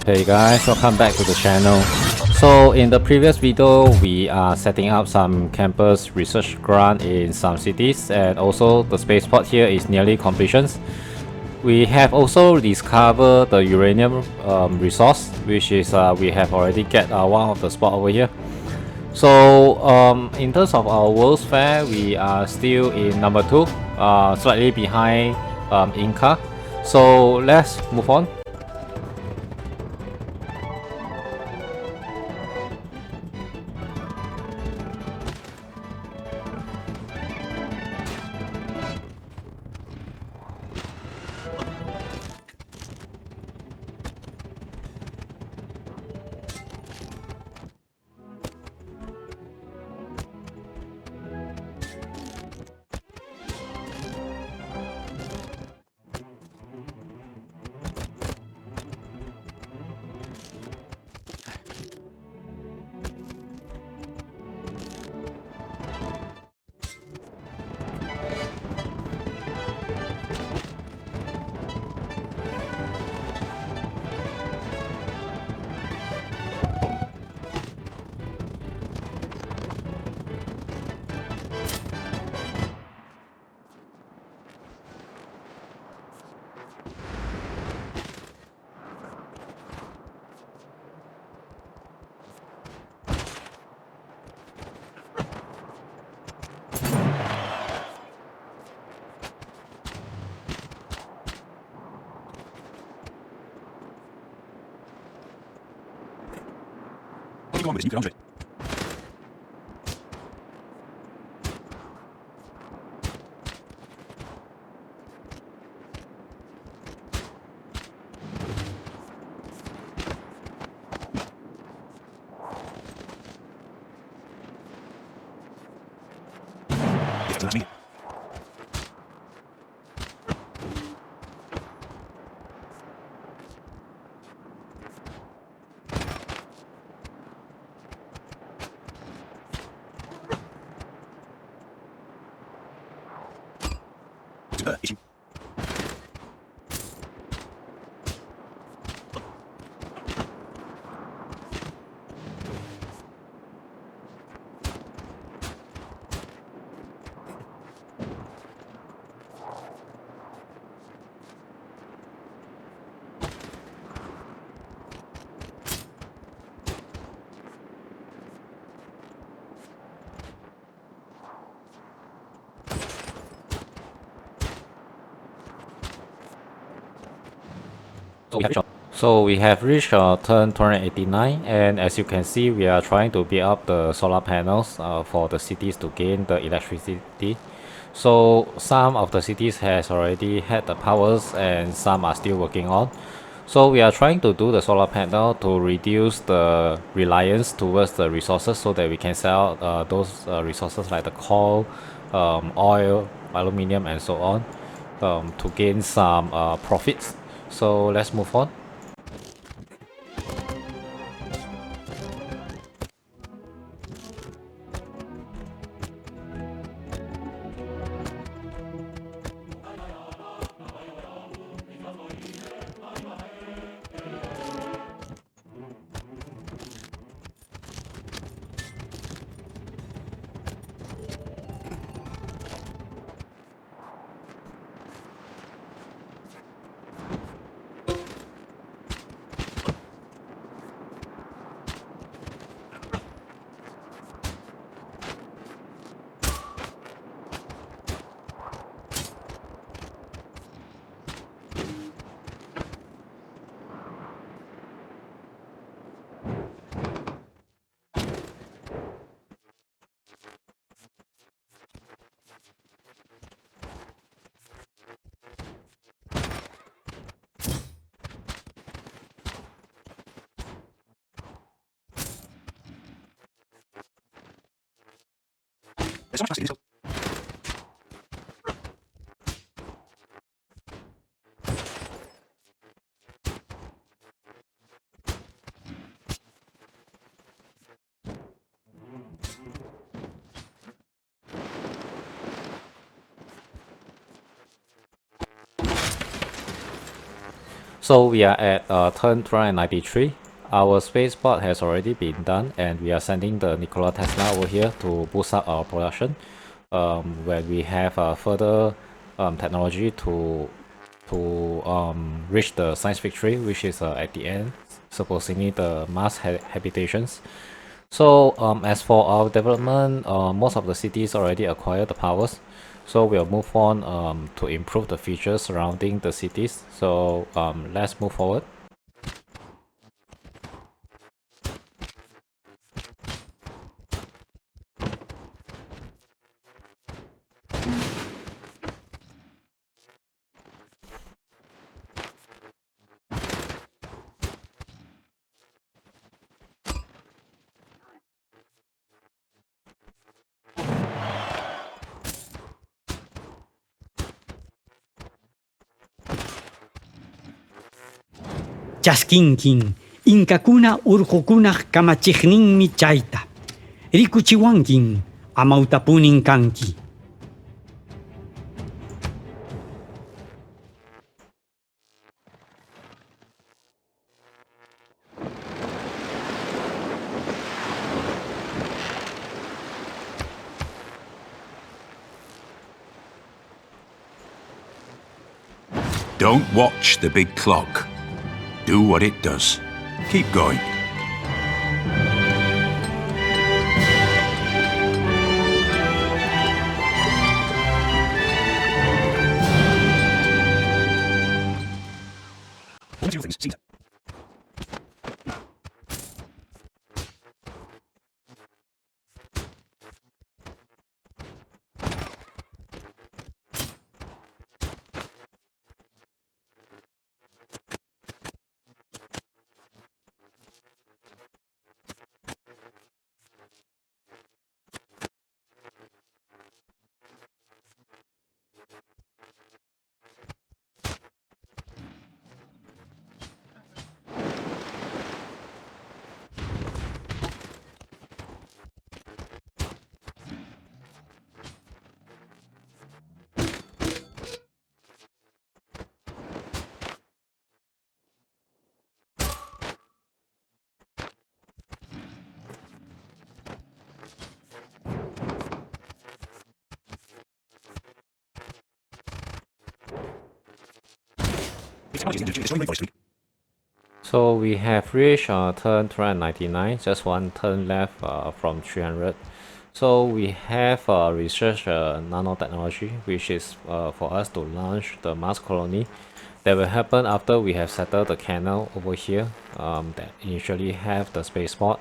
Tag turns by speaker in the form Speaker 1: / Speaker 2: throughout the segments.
Speaker 1: Hey guys, welcome back to the channel. So in the previous video, we are setting up some campus research grant in some cities, and also the spaceport here is nearly completion. We have also discovered the uranium resource, which is we have already get one of the spot over here. So in terms of our World's Fair, we are still in number 2, slightly behind Inca. So let's move on. So we have reached turn 289, and as you can see, we are trying to build up the solar panels for the cities to gain the electricity. So some of the cities has already had the powers and some are still working on. So we are trying to do the solar panel to reduce the reliance towards the resources so that we can sell those resources like the coal, oil, aluminium and so on to gain some profits. So let's move on. So we are at turn 293. Our spaceport has already been done, and we are sending the Nikola Tesla over here to boost up our production. When we have further technology to reach the science victory, which is at the end, supposedly the Mars habitations. So as for our development, most of the cities already acquired the powers. So we'll move on to improve the features surrounding the cities. So let's move forward.
Speaker 2: Chaskinkin, Inkakuna urqukunaq kamachiqninmi chayta. Rikuchiwankin, amautapunin kanki.
Speaker 3: Don't watch the big clock. Do what it does. Keep going.
Speaker 1: So we have reached turn 299, just one turn left from 300. So we have researched nanotechnology, which is for us to launch the Mars colony. That will happen after we have settled the canal over here that initially have the spaceport.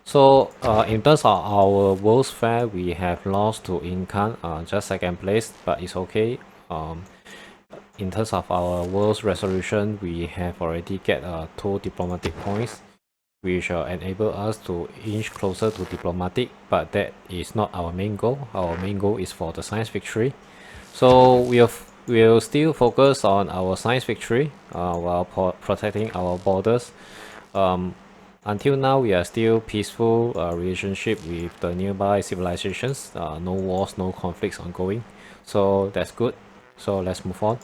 Speaker 1: So in terms of our World's Fair, we have lost to Incan, just second place, but it's okay. In terms of our world's resolution, we have already get 2 diplomatic points, which enable us to inch closer to diplomatic, but that is not our main goal. Our main goal is for the science victory. So we'll still focus on our science victory while protecting our borders. Until now, we are still peaceful relationship with the nearby civilizations. No wars, no conflicts ongoing. So that's good. So let's move on.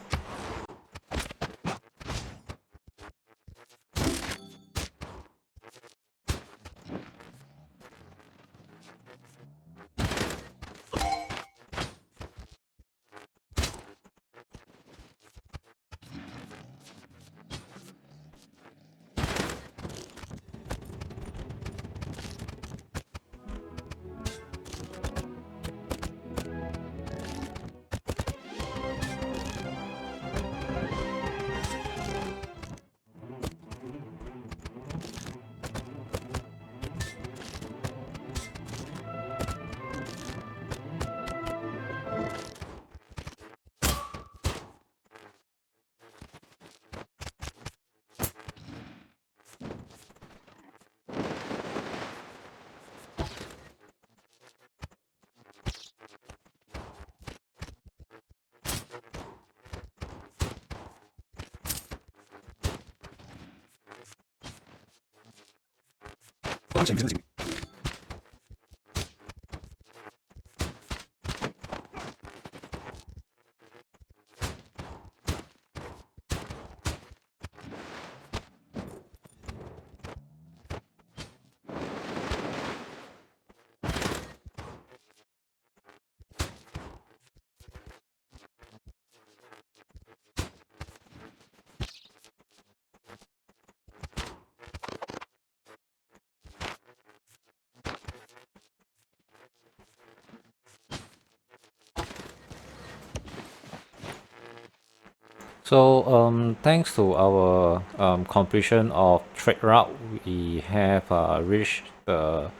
Speaker 1: So thanks to our completion of trade route, we have reached the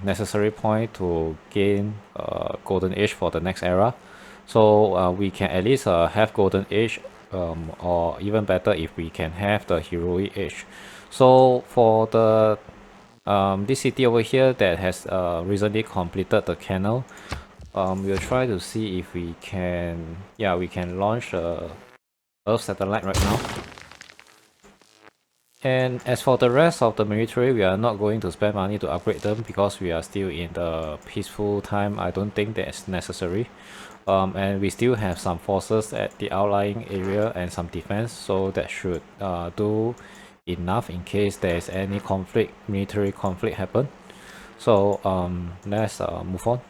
Speaker 1: necessary point to gain golden age for the next era. So we can at least have golden age, or even better if we can have the heroic age. So for the this city over here that has recently completed the canal, we'll try to see if we can, yeah, we can launch a Earth satellite right now. And as for the rest of the military, we are not going to spend money to upgrade them because we are still in the peaceful time. I don't think that's necessary. And we still have some forces at the outlying area and some defense, so that should do enough in case there's any conflict, military conflict happen. So let's move on.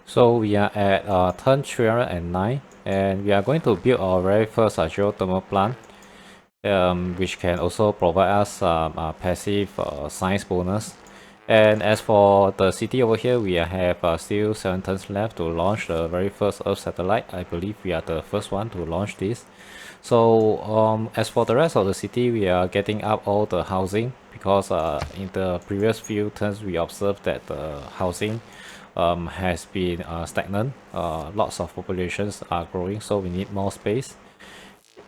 Speaker 1: So we are at turn 309, and we are going to build our very first geothermal plant, which can also provide us some passive science bonus. And as for the city over here, we have still 7 turns left to launch the very first Earth satellite. I believe we are the first one to launch this. So as for the rest of the city, we are getting up all the housing because in the previous few turns we observed that the housing has been stagnant. Lots of populations are growing, so we need more space.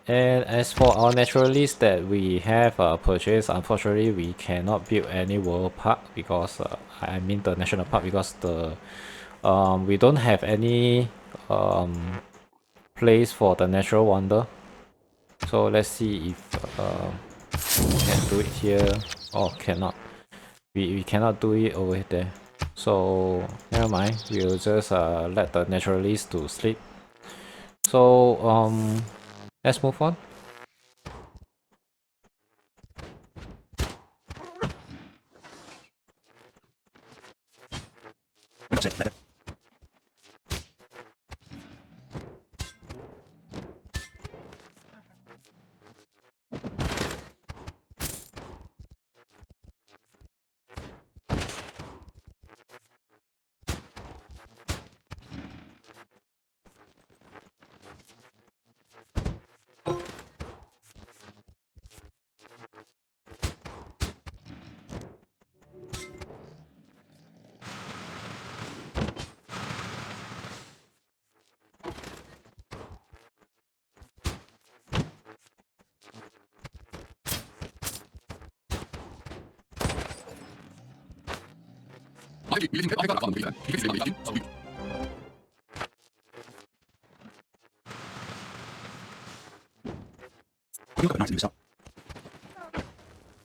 Speaker 1: And as for our naturalists that we have purchased, unfortunately we cannot build any world park because I mean the national park, because the we don't have any place for the natural wonder. So let's see if we can do it here. Oh, cannot. We cannot do it over there. So never mind. We'll just let the naturalists to sleep. So let's move on.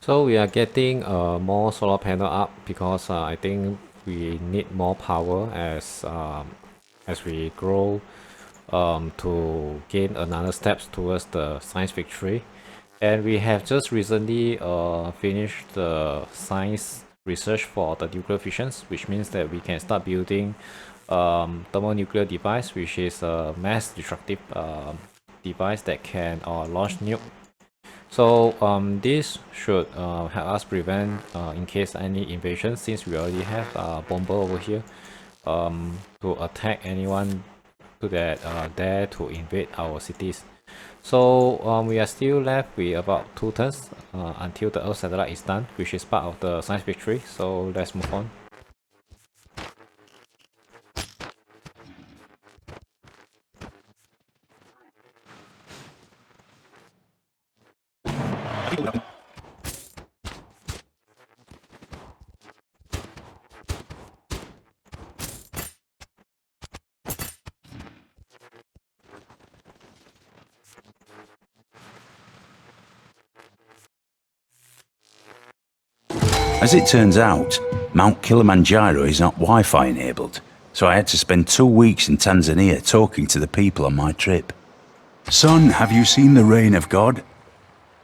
Speaker 1: So we are getting more solar panel up because I think we need more power as we grow to gain another steps towards the science victory. And we have just recently finished the science research for the nuclear fissions, which means that we can start building thermonuclear device, which is a mass destructive device that can launch nuke. So this should help us prevent in case any invasion, since we already have a bomber over here to attack anyone to that dare to invade our cities. So we are still left with about 2 turns until the Earth satellite is done, which is part of the science victory. So let's move on.
Speaker 3: As it turns out, Mount Kilimanjaro is not Wi-Fi enabled, so I had to spend 2 weeks in Tanzania talking to the people on my trip. Son, have you seen the rain of God?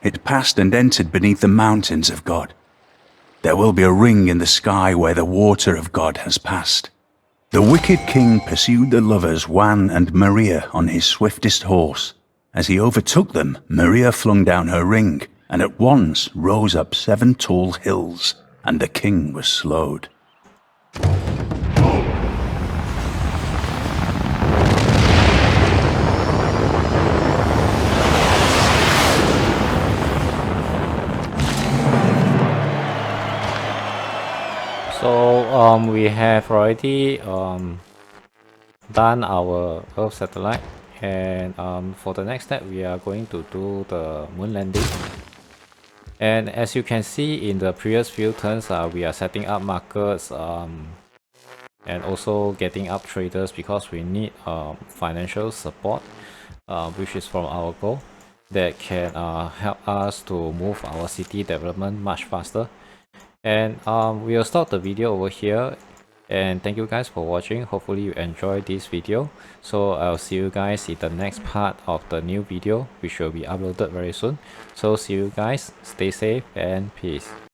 Speaker 3: It passed and entered beneath the mountains of God. There will be a ring in the sky where the water of God has passed. The wicked king pursued the lovers Juan and Maria on his swiftest horse. As he overtook them, Maria flung down her ring, and at once rose up 7 tall hills, and the king was slowed.
Speaker 1: So we have already done our Earth satellite, and for the next step we are going to do the moon landing. And as you can see in the previous few turns, we are setting up markets and also getting up traders because we need financial support, which is from our goal, that can help us to move our city development much faster. And we'll stop the video over here, and thank you guys for watching. Hopefully you enjoyed this video. So I'll see you guys in the next part of the new video, which will be uploaded very soon. So see you guys, stay safe and peace.